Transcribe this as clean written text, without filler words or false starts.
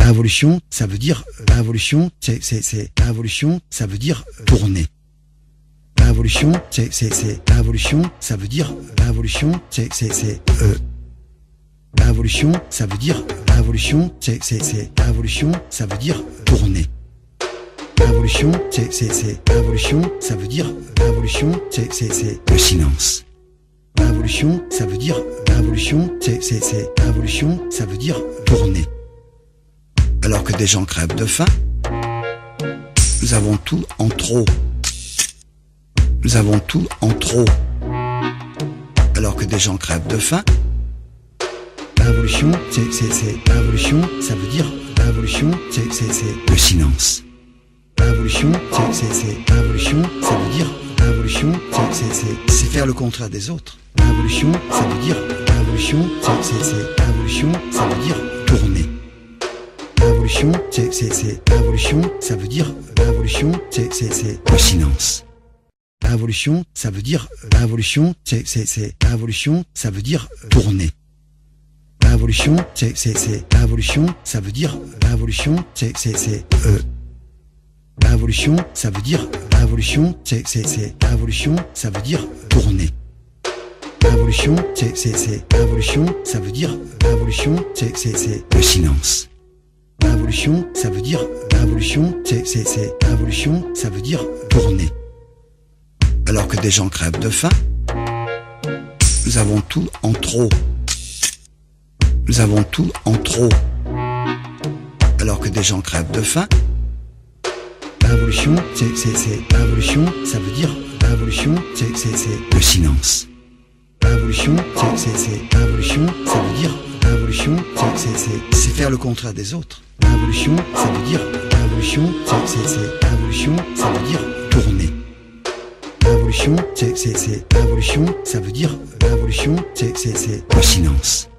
Révolution, ça veut dire révolution, c'est révolution, ça veut dire tourner. Révolution, c'est révolution, ça veut dire révolution, c'est révolution, ça veut dire révolution, c'est révolution, ça veut dire tourner. Révolution, c'est révolution, ça veut dire révolution, c'est le silence. Révolution, ça veut dire révolution, c'est révolution, ça veut dire tourner. Alors que des gens crèvent de faim, nous avons tout en trop. Nous avons tout en trop. Alors que des gens crèvent de faim, révolution, c'est révolution, ça veut dire révolution, c'est le silence. Révolution, c'est révolution, ça veut dire révolution, c'est faire le contraire des autres. Révolution, ça veut dire révolution, c'est révolution, ça veut dire tourner. Révolution, c'est révolution, ça veut dire révolution, c'est le silence. Révolution, ça veut dire révolution, c'est révolution, ça veut dire tourner. Révolution, c'est révolution, ça veut dire révolution, révolution, ça veut dire révolution, c'est révolution, ça veut dire tourner. Révolution, c'est révolution, ça veut dire révolution, c'est le silence. Révolution, ça veut dire révolution, c'est révolution, ça veut dire tourner. Alors que des gens crèvent de faim, nous avons tout en trop. Nous avons tout en trop. Alors que des gens crèvent de faim, révolution, c'est révolution, ça veut dire révolution, c'est le silence. Révolution, c'est révolution, ça veut dire révolution, c'est faire le contraire des autres. Révolution, ça veut dire révolution, c'est révolution, ça veut dire tourner. Révolution, c'est révolution, ça veut dire révolution, c'est le silence.